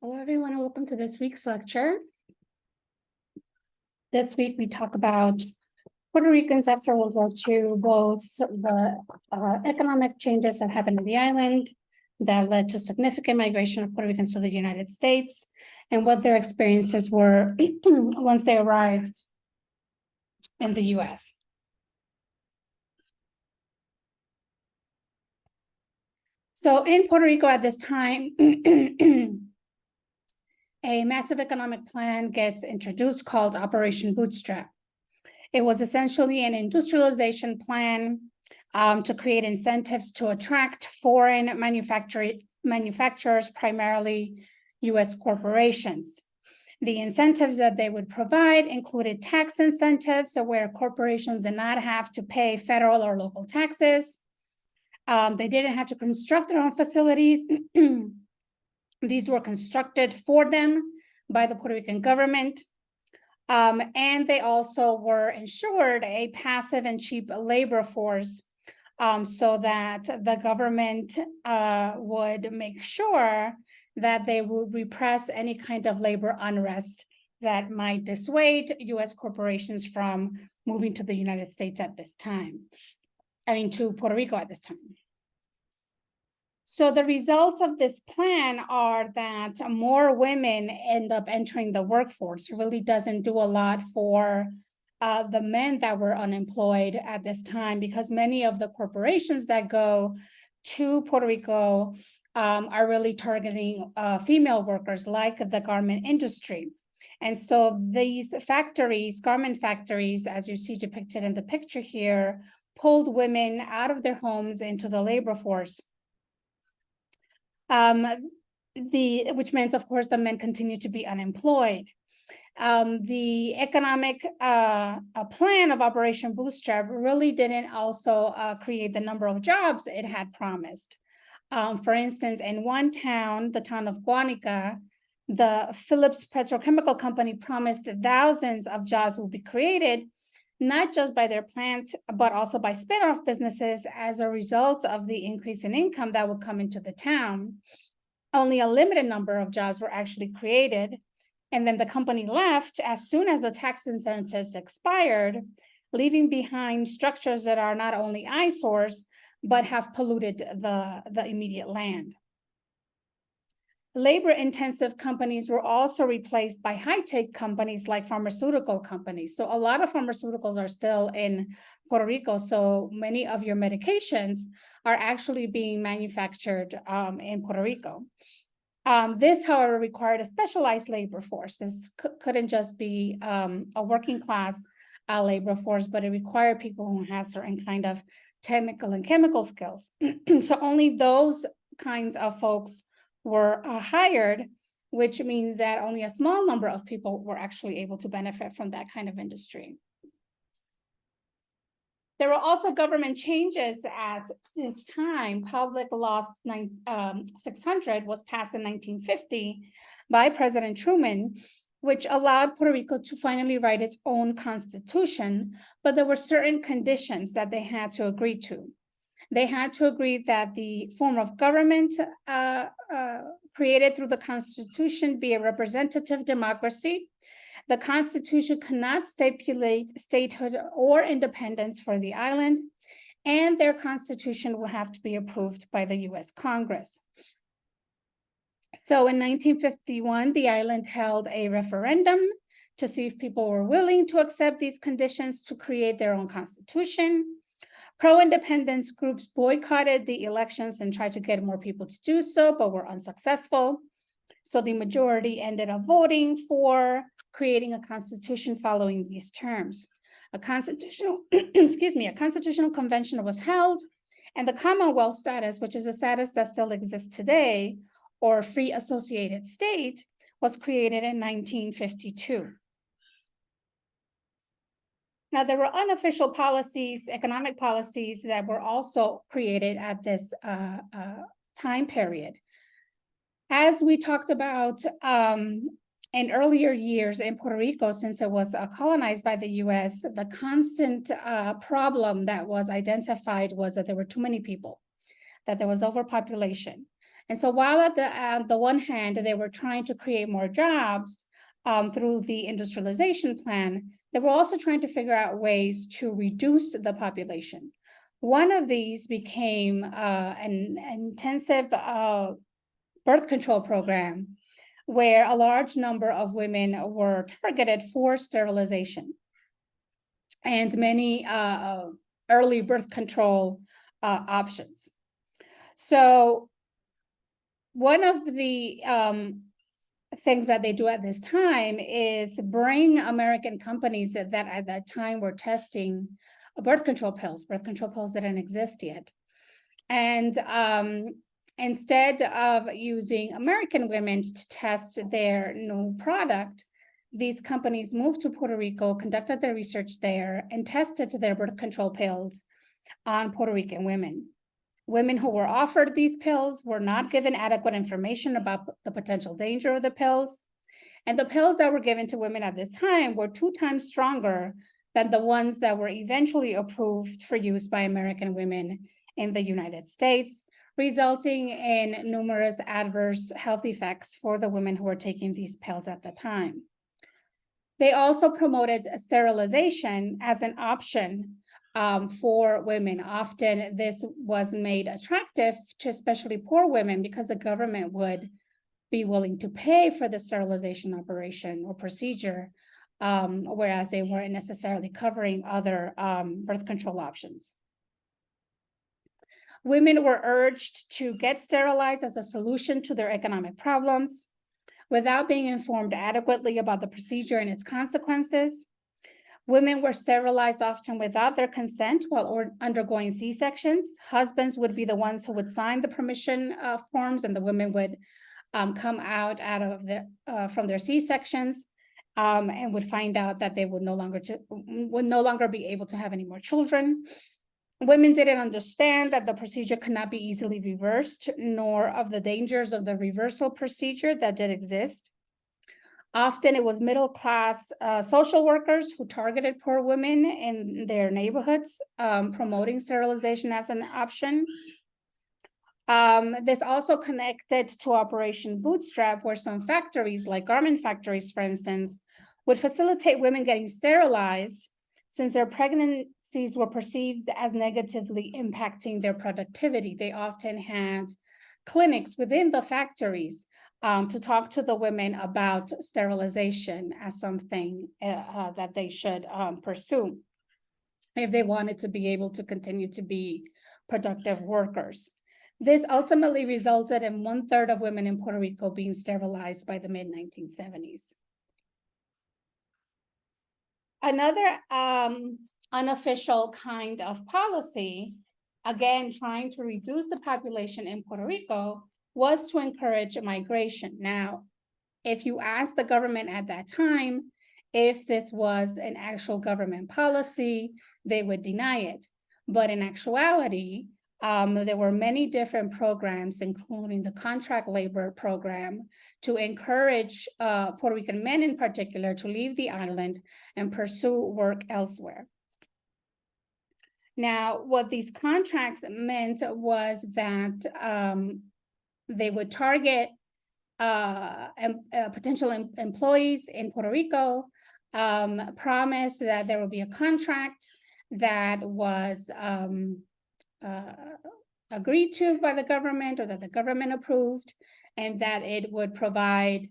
Hello, everyone, and welcome to this week's lecture. This week, we talk about Puerto Ricans after World War II, both the economic changes that happened in the island that led to significant migration of Puerto Ricans to the United States, and what their experiences were once they arrived in the U.S. So in Puerto Rico at this time, a massive economic plan gets introduced called Operation Bootstrap. It was essentially an industrialization plan to create incentives to attract foreign manufacturers, primarily U.S. corporations. The incentives that they would provide included tax incentives, so where corporations did not have to pay federal or local taxes. They didn't have to construct their own facilities. These were constructed for them by the Puerto Rican government. And they also were ensured a passive and cheap labor force so that the government would make sure that they would repress any kind of labor unrest that might dissuade U.S. corporations from moving to the United States at this time. To Puerto Rico at this time. So the results of this plan are that more women end up entering the workforce. It really doesn't do a lot for the men that were unemployed at this time, because many of the corporations that go to Puerto Rico are really targeting female workers, like the garment industry. And so these factories, garment factories, as you see depicted in the picture here, pulled women out of their homes into the labor force. Which meant, of course, the men continue to be unemployed. The economic plan of Operation Bootstrap really didn't also create the number of jobs it had promised. For instance, in one town, the town of Guanica, the Phillips Petrochemical Company promised thousands of jobs will be created, not just by their plant, but also by spin-off businesses as a result of the increase in income that would come into the town. Only a limited number of jobs were actually created. And then the company left as soon as the tax incentives expired, leaving behind structures that are not only eyesores, but have polluted the immediate land. Labor-intensive companies were also replaced by high-tech companies like pharmaceutical companies. So a lot of pharmaceuticals are still in Puerto Rico. So many of your medications are actually being manufactured in Puerto Rico. This, however, required a specialized labor force. This couldn't just be a working class labor force, but it required people who have certain kind of technical and chemical skills. So only those kinds of folks were hired, which means that only a small number of people were actually able to benefit from that kind of industry. There were also government changes at this time. Public Law 600 was passed in 1950 by President Truman, which allowed Puerto Rico to finally write its own constitution, but there were certain conditions that they had to agree to. They had to agree that the form of government created through the Constitution be a representative democracy. The Constitution cannot stipulate statehood or independence for the island, and their Constitution will have to be approved by the U.S. Congress. So in 1951, the island held a referendum to see if people were willing to accept these conditions to create their own constitution. Pro-independence groups boycotted the elections and tried to get more people to do so, but were unsuccessful. So the majority ended up voting for creating a constitution following these terms. A constitutional, a constitutional convention was held, and the Commonwealth status, which is a status that still exists today, or free associated state, was created in 1952. Now, there were unofficial policies, economic policies, that were also created at this time period. As we talked about in earlier years in Puerto Rico, since it was colonized by the U.S., the constant problem that was identified was that there were too many people, that there was overpopulation. And so while at the one hand, they were trying to create more jobs through the industrialization plan, they were also trying to figure out ways to reduce the population. One of these became an intensive birth control program where a large number of women were targeted for sterilization. And many early birth control options. So one of the things that they do at this time is bring American companies that at that time were testing birth control pills. Birth control pills didn't exist yet. And instead of using American women to test their new product, these companies moved to Puerto Rico, conducted their research there, and tested their birth control pills on Puerto Rican women. Women who were offered these pills were not given adequate information about the potential danger of the pills. And the pills that were given to women at this time were 2 times stronger than the ones that were eventually approved for use by American women in the United States, resulting in numerous adverse health effects for the women who were taking these pills at the time. They also promoted sterilization as an option for women. Often this was made attractive to especially poor women because the government would be willing to pay for the sterilization operation or procedure, whereas they weren't necessarily covering other birth control options. Women were urged to get sterilized as a solution to their economic problems without being informed adequately about the procedure and its consequences. Women were sterilized often without their consent while undergoing C-sections. Husbands would be the ones who would sign the permission forms, and the women would come out of from their C-sections and would find out that they would no longer be able to have any more children. Women didn't understand that the procedure could not be easily reversed, nor of the dangers of the reversal procedure that did exist. Often it was middle-class social workers who targeted poor women in their neighborhoods, promoting sterilization as an option. This also connected to Operation Bootstrap, where some factories, like garment factories, for instance, would facilitate women getting sterilized since their pregnancies were perceived as negatively impacting their productivity. They often had clinics within the factories to talk to the women about sterilization as something that they should pursue if they wanted to be able to continue to be productive workers. This ultimately resulted in 1/3 of women in Puerto Rico being sterilized by the mid-1970s. Another unofficial kind of policy, again, trying to reduce the population in Puerto Rico, was to encourage migration. Now, if you ask the government at that time if this was an actual government policy, they would deny it. But in actuality, there were many different programs, including the contract labor program, to encourage Puerto Rican men in particular to leave the island and pursue work elsewhere. Now, what these contracts meant was that they would target potential employees in Puerto Rico, promise that there would be a contract that was agreed to by the government or that the government approved, and that it would provide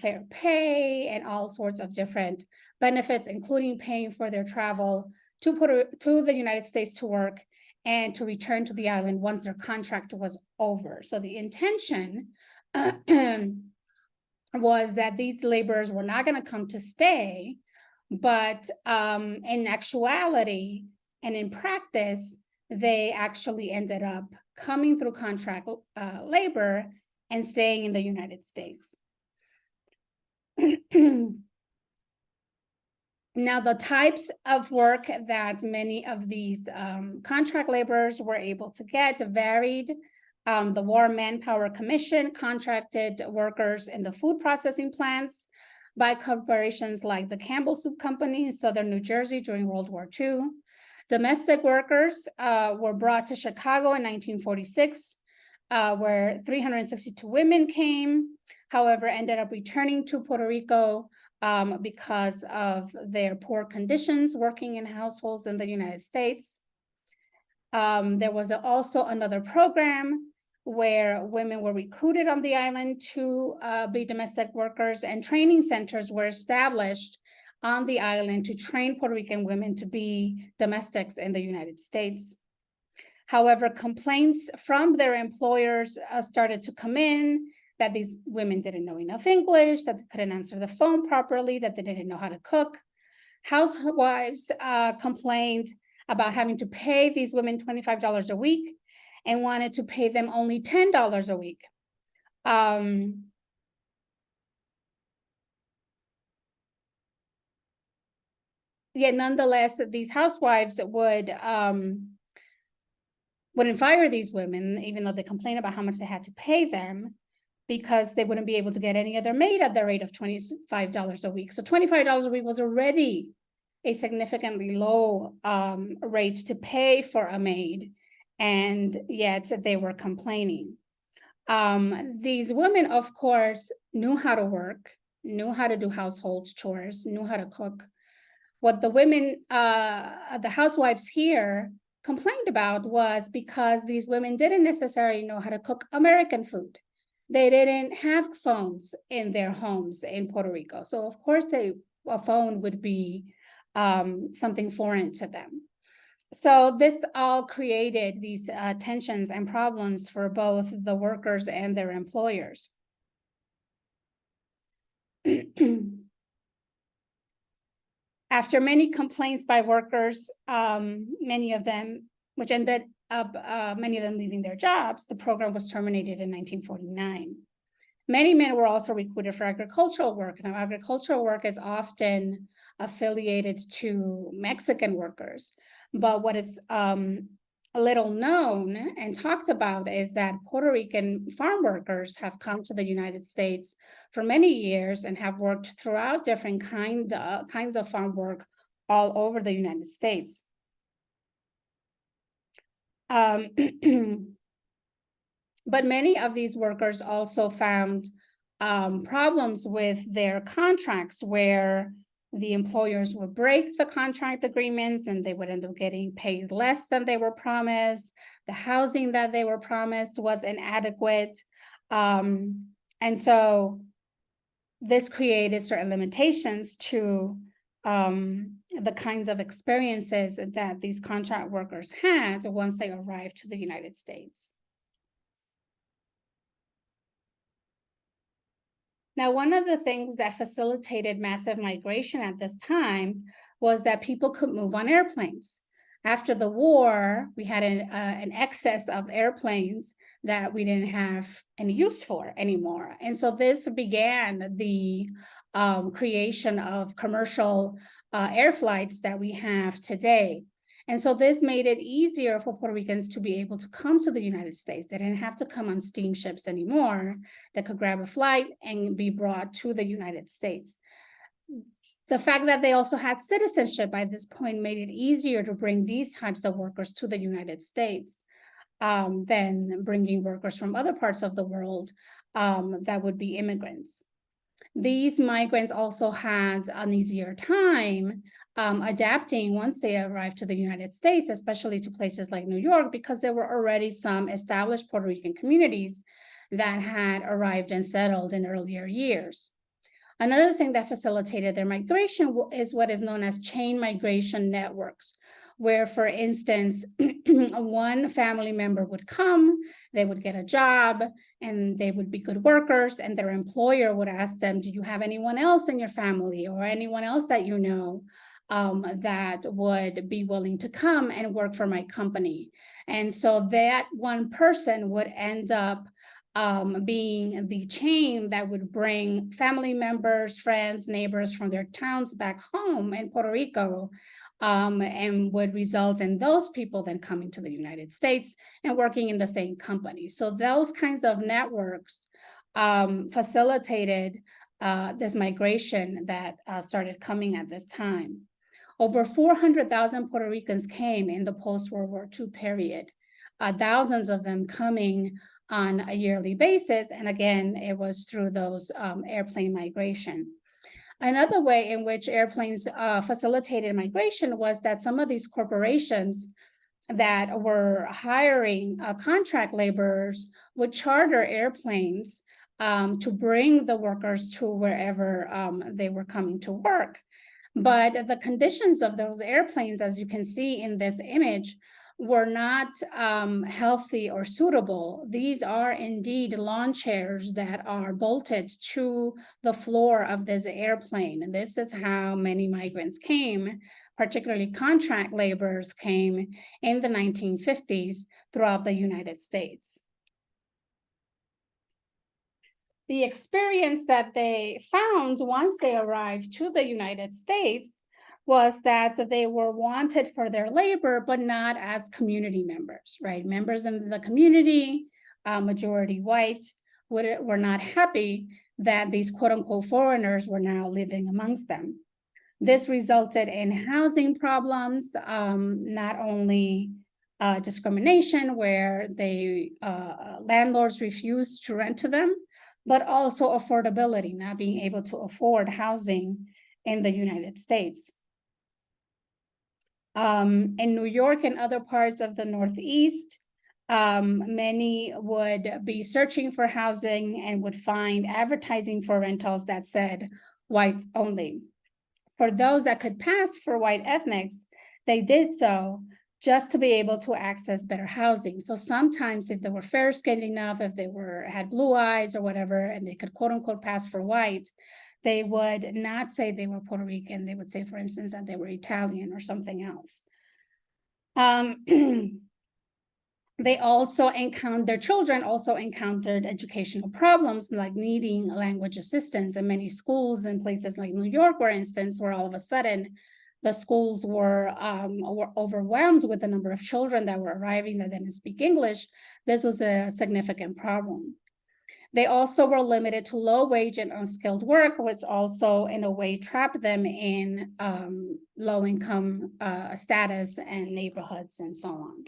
fair pay and all sorts of different benefits, including paying for their travel to the United States to work and to return to the island once their contract was over. So the intention was that these laborers were not going to come to stay, but in actuality and in practice, they actually ended up coming through contract labor and staying in the United States. Now, the types of work that many of these contract laborers were able to get varied. The War Manpower Commission contracted workers in the food processing plants by corporations like the Campbell Soup Company in southern New Jersey during World War II. Domestic workers were brought to Chicago in 1946 where 362 women came, however, ended up returning to Puerto Rico because of their poor conditions working in households in the United States. There was also another program where women were recruited on the island to be domestic workers, and training centers were established on the island to train Puerto Rican women to be domestics in the United States. However, complaints from their employers started to come in that these women didn't know enough English, that they couldn't answer the phone properly, that they didn't know how to cook. Housewives complained about having to pay these women $25 a week and wanted to pay them only $10 a week. Yet nonetheless, these housewives wouldn't fire these women, even though they complained about how much they had to pay them, because they wouldn't be able to get any other maid at the rate of $25 a week. So $25 a week was already a significantly low rate to pay for a maid, and yet they were complaining. These women, of course, knew how to work, knew how to do household chores, knew how to cook. What the women, the housewives here complained about was because these women didn't necessarily know how to cook American food. They didn't have phones in their homes in Puerto Rico. So of course a phone would be something foreign to them. So this all created these tensions and problems for both the workers and their employers. After many complaints by workers, many of them, which ended up many of them leaving their jobs, the program was terminated in 1949. Many men were also recruited for agricultural work. Now, agricultural work is often affiliated to Mexican workers, but what is little known and talked about is that Puerto Rican farm workers have come to the United States for many years and have worked throughout different kinds of farm work all over the United States. But many of these workers also found problems with their contracts, where the employers would break the contract agreements and they would end up getting paid less than they were promised. The housing that they were promised was inadequate. And so this created certain limitations to the kinds of experiences that these contract workers had once they arrived to the United States. Now, one of the things that facilitated massive migration at this time was that people could move on airplanes. After the war, we had an excess of airplanes that we didn't have any use for anymore. And so this began the creation of commercial air flights that we have today. And so this made it easier for Puerto Ricans to be able to come to the United States. They didn't have to come on steamships anymore. They could grab a flight and be brought to the United States. The fact that they also had citizenship by this point made it easier to bring these types of workers to the United States than bringing workers from other parts of the world that would be immigrants. These migrants also had an easier time adapting once they arrived to the United States, especially to places like New York, because there were already some established Puerto Rican communities that had arrived and settled in earlier years. Another thing that facilitated their migration is what is known as chain migration networks, where, for instance, one family member would come, they would get a job, and they would be good workers, and their employer would ask them, do you have anyone else in your family or anyone else that you know that would be willing to come and work for my company? And so that one person would end up being the chain that would bring family members, friends, neighbors from their towns back home in Puerto Rico, and would result in those people then coming to the United States and working in the same company. So those kinds of networks facilitated this migration that started coming at this time. Over 400,000 Puerto Ricans came in the post-World War II period, thousands of them coming on a yearly basis. And again, it was through those airplane migration. Another way in which airplanes facilitated migration was that some of these corporations that were hiring contract laborers would charter airplanes to bring the workers to wherever they were coming to work. But the conditions of those airplanes, as you can see in this image, were not healthy or suitable. These are indeed lawn chairs that are bolted to the floor of this airplane. And this is how many migrants came, particularly contract laborers came in the 1950s throughout the United States. The experience that they found once they arrived to the United States was that they were wanted for their labor, but not as community members, right? Members in the community, majority white, were not happy that these quote unquote foreigners were now living amongst them. This resulted in housing problems, not only discrimination where landlords refused to rent to them, but also affordability, not being able to afford housing in the United States. In New York and other parts of the Northeast, many would be searching for housing and would find advertising for rentals that said whites only. For those that could pass for white ethnics, they did so just to be able to access better housing. So sometimes if they were fair-skinned enough, if they had blue eyes or whatever, and they could quote unquote pass for white, they would not say they were Puerto Rican. They would say, for instance, that they were Italian or something else. Their children also encountered educational problems like needing language assistance. And many schools in places like New York, for instance, where all of a sudden the schools were overwhelmed with the number of children that were arriving that didn't speak English. This was a significant problem. They also were limited to low wage and unskilled work, which also in a way trapped them in low income status and neighborhoods and so on.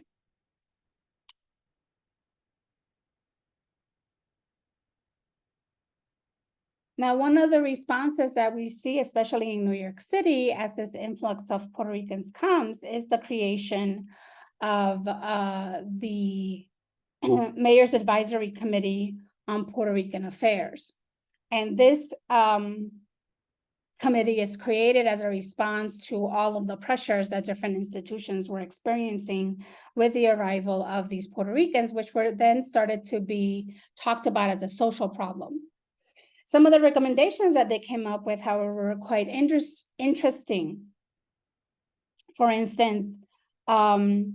Now, one of the responses that we see, especially in New York City, as this influx of Puerto Ricans comes, is the creation of the Mayor's Advisory Committee on Puerto Rican Affairs. And this committee is created as a response to all of the pressures that different institutions were experiencing with the arrival of these Puerto Ricans, which were then started to be talked about as a social problem. Some of the recommendations that they came up with, however, were quite interesting. For instance, the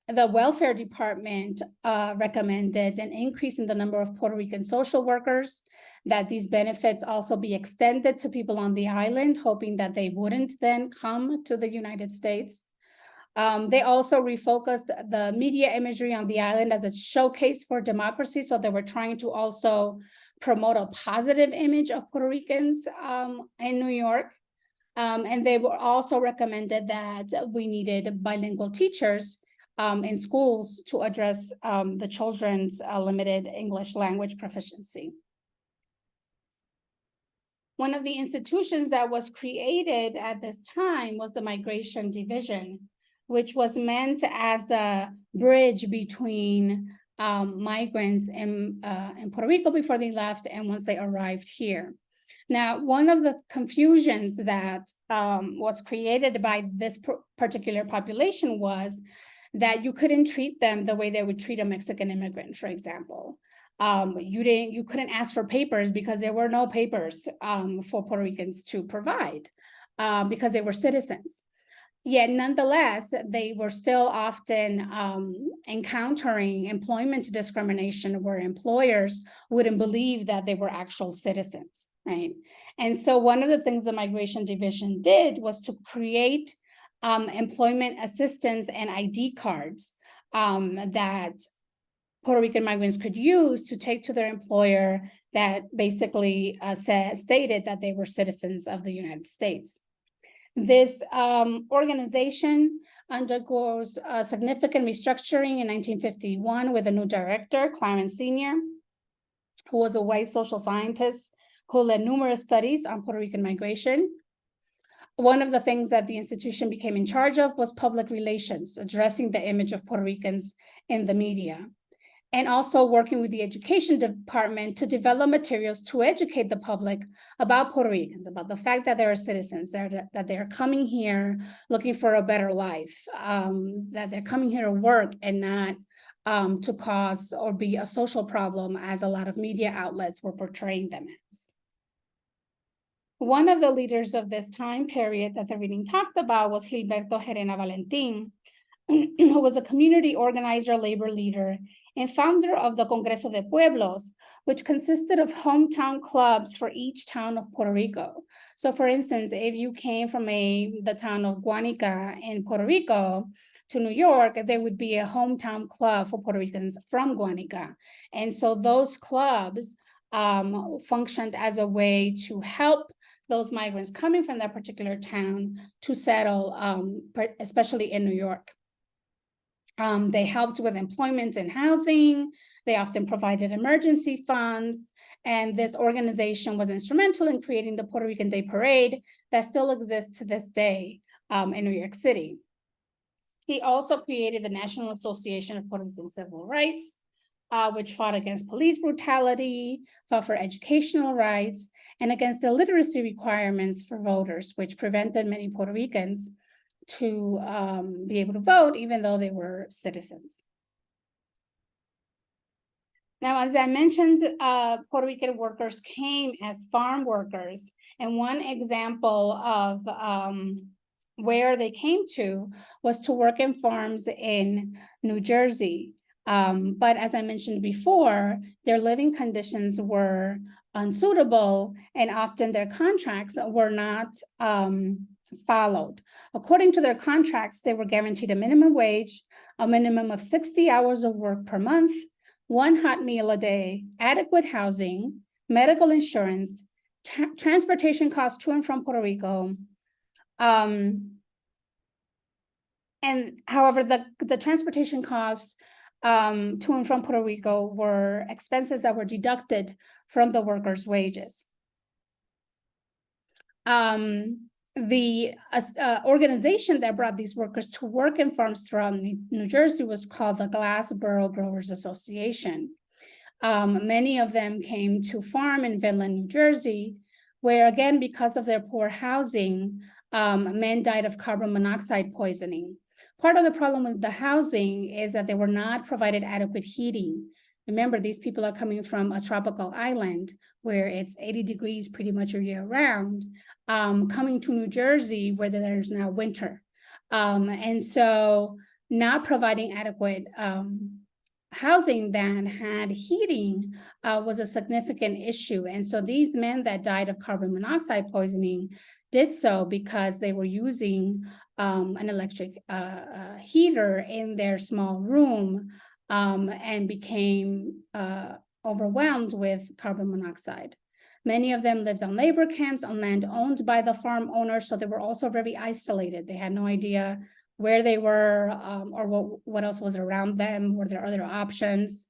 welfare department recommended an increase in the number of Puerto Rican social workers, that these benefits also be extended to people on the island, hoping that they wouldn't then come to the United States. They also refocused the media imagery on the island as a showcase for democracy. So they were trying to also promote a positive image of Puerto Ricans in New York. And they were also recommended that we needed bilingual teachers in schools to address the children's limited English language proficiency. One of the institutions that was created at this time was the Migration Division, which was meant as a bridge between migrants in Puerto Rico before they left and once they arrived here. Now, one of the confusions that was created by this particular population was that you couldn't treat them the way they would treat a Mexican immigrant, for example. You couldn't ask for papers because there were no papers for Puerto Ricans to provide because they were citizens. Yet nonetheless, they were still often encountering employment discrimination where employers wouldn't believe that they were actual citizens, right? And so one of the things the Migration Division did was to create employment assistance and ID cards that Puerto Rican migrants could use to take to their employer that basically stated that they were citizens of the United States. This organization undergoes a significant restructuring in 1951 with a new director, Clarence Sr., who was a white social scientist who led numerous studies on Puerto Rican migration. One of the things that the institution became in charge of was public relations, addressing the image of Puerto Ricans in the media, and also working with the education department to develop materials to educate the public about Puerto Ricans, about the fact that they are citizens, that they're coming here looking for a better life, that they're coming here to work and not to cause or be a social problem, as a lot of media outlets were portraying them as. One of the leaders of this time period that the reading talked about was Gilberto Gerena Valentin, who was a community organizer, labor leader, and founder of the Congreso de Pueblos, which consisted of hometown clubs for each town of Puerto Rico. So for instance, if you came from the town of Guanica in Puerto Rico to New York, there would be a hometown club for Puerto Ricans from Guanica. And so those clubs functioned as a way to help those migrants coming from that particular town to settle, especially in New York. They helped with employment and housing. They often provided emergency funds. And this organization was instrumental in creating the Puerto Rican Day Parade that still exists to this day in New York City. He also created the National Association of Puerto Rican Civil Rights, which fought against police brutality, fought for educational rights, and against the literacy requirements for voters, which prevented many Puerto Ricans to be able to vote, even though they were citizens. Now, as I mentioned, Puerto Rican workers came as farm workers, and one example of where they came to was to work in farms in New Jersey. But as I mentioned before, their living conditions were unsuitable, and often their contracts were not followed. According to their contracts, they were guaranteed a minimum wage, a minimum of 60 hours of work per month, 1 hot meal a day, adequate housing, medical insurance, transportation costs to and from Puerto Rico. And however, the transportation costs to and from Puerto Rico were expenses that were deducted from the workers' wages. The organization that brought these workers to work in farms throughout New Jersey was called the Glassboro Growers Association. Many of them came to farm in Vinland, New Jersey, where again, because of their poor housing, men died of carbon monoxide poisoning. Part of the problem with the housing is that they were not provided adequate heating. Remember, these people are coming from a tropical island where it's 80 degrees pretty much a year round, coming to New Jersey where there's now winter. And so not providing adequate housing that had heating was a significant issue. And so these men that died of carbon monoxide poisoning did so because they were using an electric heater in their small room and became overwhelmed with carbon monoxide. Many of them lived on labor camps on land owned by the farm owners, so they were also very isolated. They had no idea where they were or what else was around them. Were there other options?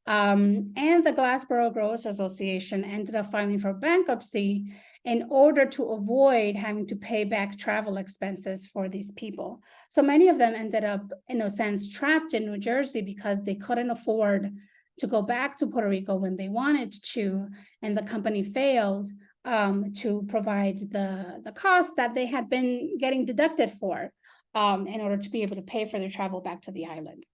And the Glassboro Growers Association ended up filing for bankruptcy in order to avoid having to pay back travel expenses for these people. So many of them ended up, in a sense, trapped in New Jersey because they couldn't afford to go back to Puerto Rico when they wanted to, and the company failed to provide the costs that they had been getting deducted for in order to be able to pay for their travel back to the island.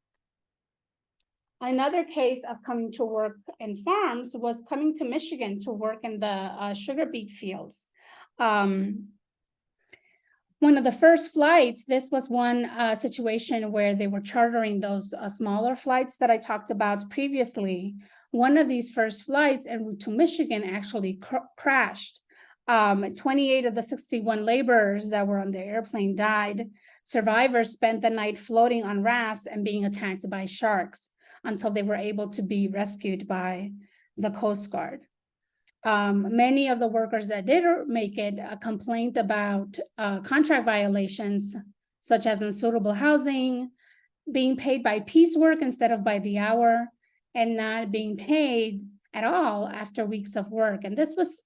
Another case of coming to work in farms was coming to Michigan to work in the sugar beet fields. One of the first flights, this was one situation where they were chartering those smaller flights that I talked about previously. One of these first flights en route to Michigan actually crashed. 28 of the 61 laborers that were on the airplane died. Survivors spent the night floating on rafts and being attacked by sharks until they were able to be rescued by the Coast Guard. Many of the workers that did make it complained about contract violations, such as unsuitable housing, being paid by piecework instead of by the hour, and not being paid at all after weeks of work. And this was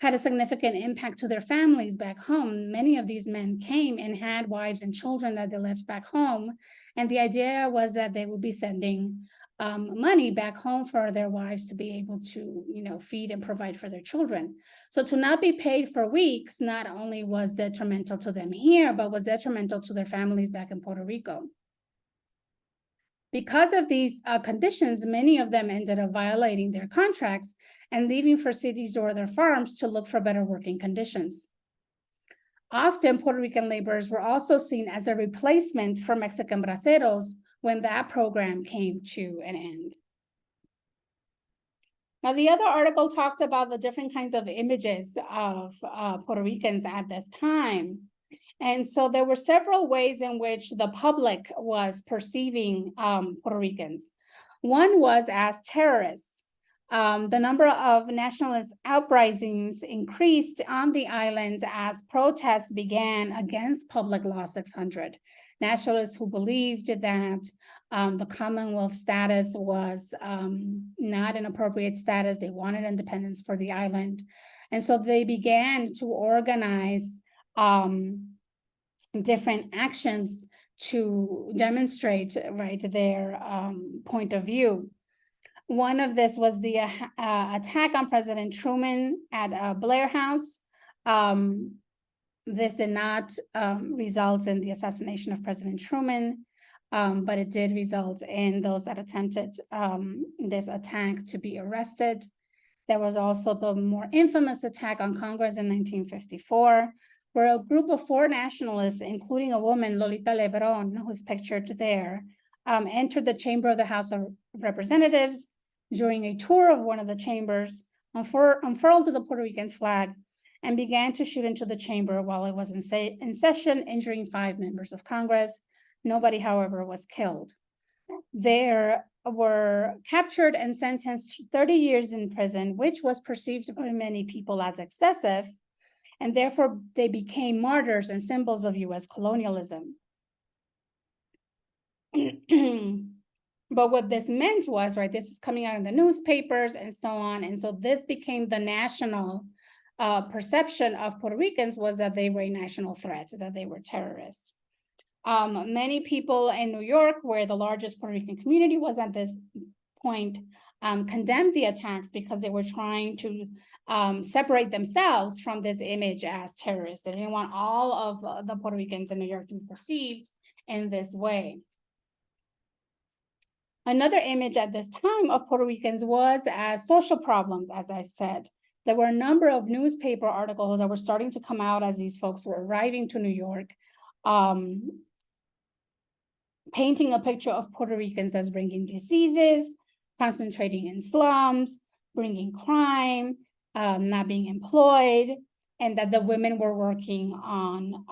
had a significant impact to their families back home. Many of these men came and had wives and children that they left back home. And the idea was that they would be sending money back home for their wives to be able to, feed and provide for their children. So to not be paid for weeks, not only was detrimental to them here, but was detrimental to their families back in Puerto Rico. Because of these conditions, many of them ended up violating their contracts and leaving for cities or their farms to look for better working conditions. Often, Puerto Rican laborers were also seen as a replacement for Mexican braceros when that program came to an end. Now, the other article talked about the different kinds of images of Puerto Ricans at this time. And so there were several ways in which the public was perceiving Puerto Ricans. One was as terrorists. The number of nationalist uprisings increased on the island as protests began against Public Law 600. Nationalists who believed that the Commonwealth status was not an appropriate status. They wanted independence for the island. And so they began to organize different actions to demonstrate their point of view. One of this was the attack on President Truman at Blair House. This did not result in the assassination of President Truman, but it did result in those that attempted this attack to be arrested. There was also the more infamous attack on Congress in 1954, where a group of 4 nationalists, including a woman, Lolita Lebron, who's pictured there, entered the chamber of the House of Representatives during a tour of one of the chambers, unfurled the Puerto Rican flag, and began to shoot into the chamber while it was in session, injuring 5 members of Congress. Nobody, however, was killed. They were captured and sentenced to 30 years in prison, which was perceived by many people as excessive, and therefore they became martyrs and symbols of US colonialism. But what this meant was, this is coming out in the newspapers and so on, and so this became the national perception of Puerto Ricans, was that they were a national threat, that they were terrorists. Many people in New York, where the largest Puerto Rican community was at this point, condemned the attacks because they were trying to separate themselves from this image as terrorists. They didn't want all of the Puerto Ricans in New York to be perceived in this way. Another image at this time of Puerto Ricans was as social problems, as I said. There were a number of newspaper articles that were starting to come out as these folks were arriving to New York, painting a picture of Puerto Ricans as bringing diseases, concentrating in slums, bringing crime, not being employed, and that the women were working on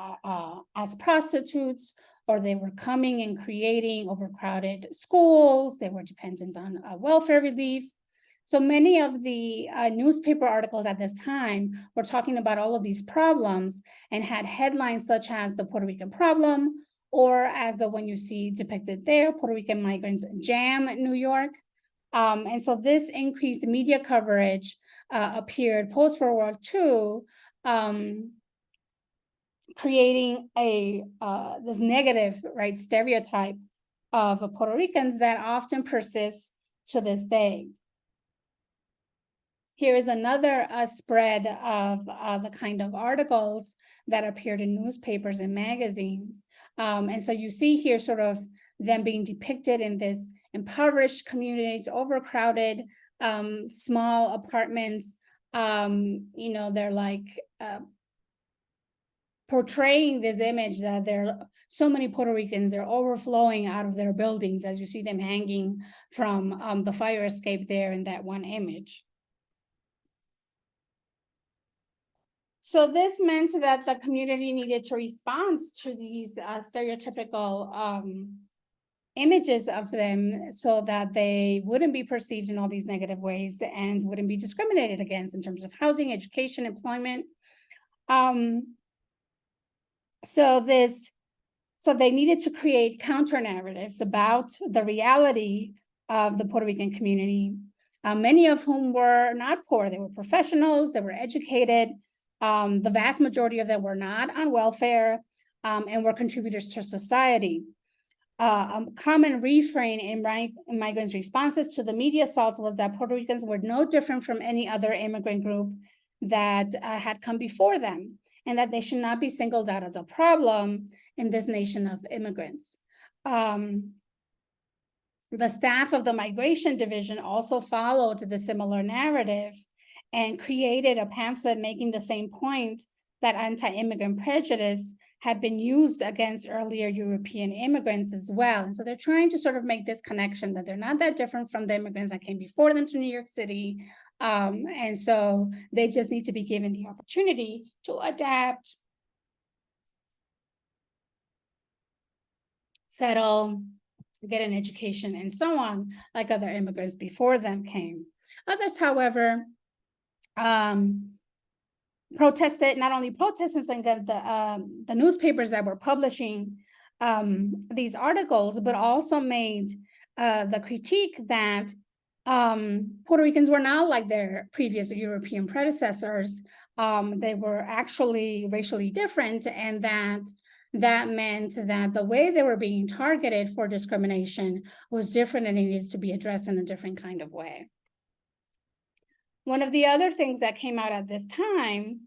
as prostitutes, or they were coming and creating overcrowded schools. They were dependent on welfare relief. So many of the newspaper articles at this time were talking about all of these problems and had headlines such as the Puerto Rican problem, or as the one you see depicted there, Puerto Rican migrants jam New York. And so this increased media coverage appeared post-World War II, creating this negative stereotype of Puerto Ricans that often persists to this day. Here is another spread of the kind of articles that appeared in newspapers and magazines. And so you see here sort of them being depicted in this impoverished communities, overcrowded, small apartments. They're like portraying this image that there are so many Puerto Ricans, they're overflowing out of their buildings, as you see them hanging from the fire escape there in that one image. So this meant that the community needed to respond to these stereotypical images of them so that they wouldn't be perceived in all these negative ways and wouldn't be discriminated against in terms of housing, education, employment. So they needed to create counter narratives about the reality of the Puerto Rican community, many of whom were not poor. They were professionals, they were educated. The vast majority of them were not on welfare and were contributors to society. A common refrain in migrants' responses to the media assault was that Puerto Ricans were no different from any other immigrant group that had come before them, and that they should not be singled out as a problem in this nation of immigrants. The staff of the Migration Division also followed the similar narrative and created a pamphlet making the same point, that anti-immigrant prejudice had been used against earlier European immigrants as well. And so they're trying to sort of make this connection that they're not that different from the immigrants that came before them to New York City. And so they just need to be given the opportunity to adapt, settle, get an education, and so on, like other immigrants before them came. Others, however, protested, not only protested against the newspapers that were publishing these articles, but also made the critique that Puerto Ricans were not like their previous European predecessors. They were actually racially different, and that meant that the way they were being targeted for discrimination was different and it needed to be addressed in a different kind of way. One of the other things that came out at this time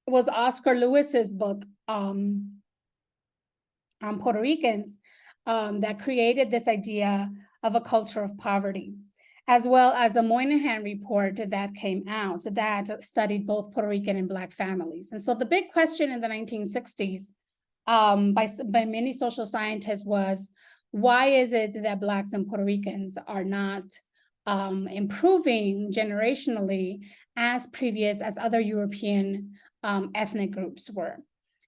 was Oscar Lewis's book on Puerto Ricans that created this idea of a culture of poverty, as well as a Moynihan report that came out that studied both Puerto Rican and Black families. And so the big question in the 1960s by many social scientists was, why is it that Blacks and Puerto Ricans are not improving generationally as previous as other European ethnic groups were?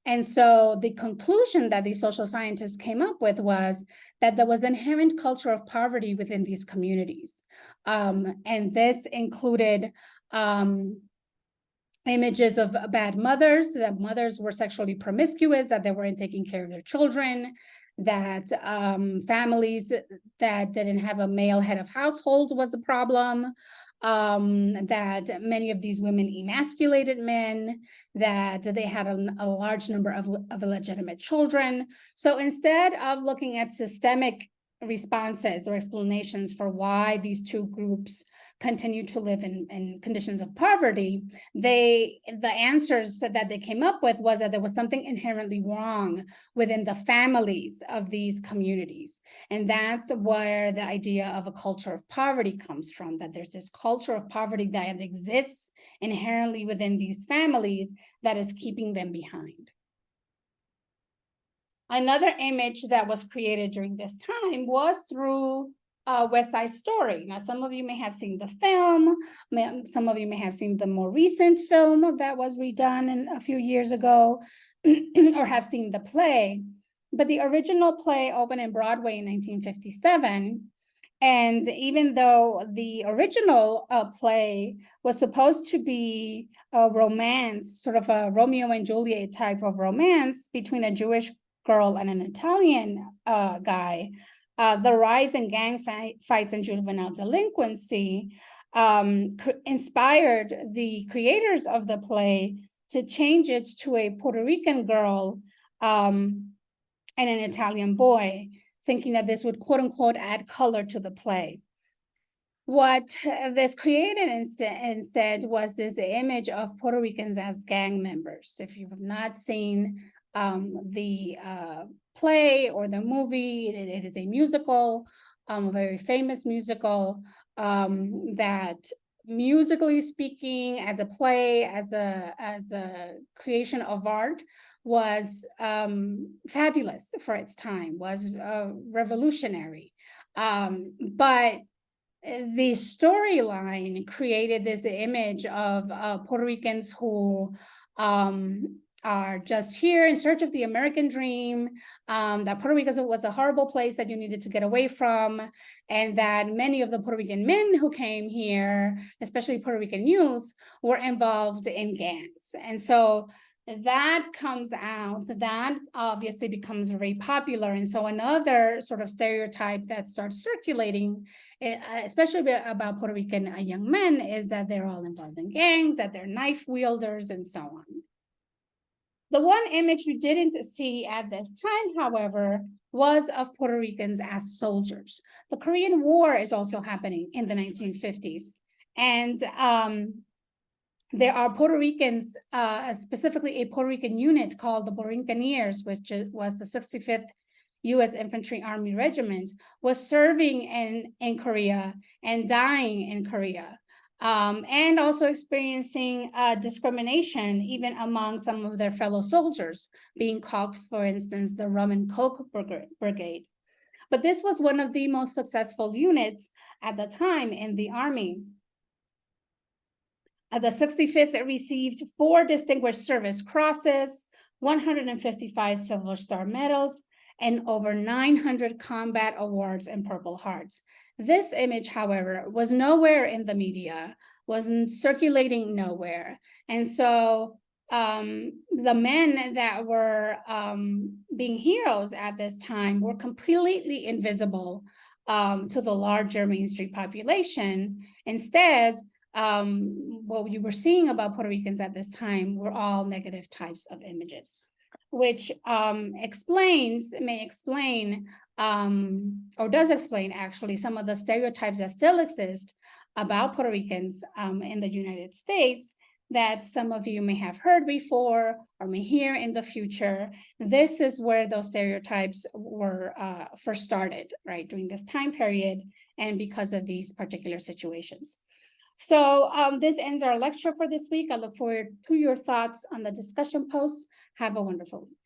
And so the conclusion that these social scientists came up with was that there was inherent culture of poverty within these communities. And this included images of bad mothers, that mothers were sexually promiscuous, that they weren't taking care of their children, that families that didn't have a male head of household was the problem, that many of these women emasculated men, that they had a large number of illegitimate children. So instead of looking at systemic responses or explanations for why these two groups continue to live in conditions of poverty, the answers that they came up with was that there was something inherently wrong within the families of these communities. And that's where the idea of a culture of poverty comes from, that there's this culture of poverty that exists inherently within these families that is keeping them behind. Another image that was created during this time was through West Side Story. Now, some of you may have seen the film, some of you may have seen the more recent film that was redone a few years ago, or have seen the play. But the original play opened in Broadway in 1957. And even though the original play was supposed to be a romance, sort of a Romeo and Juliet type of romance between a Jewish girl and an Italian guy, the rise in gang fights and juvenile delinquency inspired the creators of the play to change it to a Puerto Rican girl and an Italian boy, thinking that this would, quote unquote, add color to the play. What this created instead was this image of Puerto Ricans as gang members. If you have not seen the play or the movie, it is a musical, a very famous musical that, musically speaking, as a play, as a creation of art, was fabulous for its time, was revolutionary. But the storyline created this image of Puerto Ricans who are just here in search of the American dream, that Puerto Rico was a horrible place that you needed to get away from, and that many of the Puerto Rican men who came here, especially Puerto Rican youth, were involved in gangs. And so that comes out, that obviously becomes very popular. And so another sort of stereotype that starts circulating, especially about Puerto Rican young men, is that they're all involved in gangs, that they're knife wielders, and so on. The one image you didn't see at this time, however, was of Puerto Ricans as soldiers. The Korean War is also happening in the 1950s. And there are Puerto Ricans, specifically a Puerto Rican unit called the Borinqueneers, which was the 65th U.S. Infantry Army Regiment, was serving in Korea and dying in Korea. And also experiencing discrimination even among some of their fellow soldiers, being called, for instance, the Rum and Coke Brigade. But this was one of the most successful units at the time in the Army. The 65th received 4 Distinguished Service Crosses, 155 Silver Star medals, and over 900 combat awards and Purple Hearts. This image, however, was nowhere in the media, wasn't circulating nowhere. And so the men that were being heroes at this time were completely invisible to the larger mainstream population. Instead, what you were seeing about Puerto Ricans at this time were all negative types of images, which may explain, or does explain actually, some of the stereotypes that still exist about Puerto Ricans in the United States that some of you may have heard before or may hear in the future. This is where those stereotypes were first started, right, during this time period and because of these particular situations. So this ends our lecture for this week. I look forward to your thoughts on the discussion post. Have a wonderful week.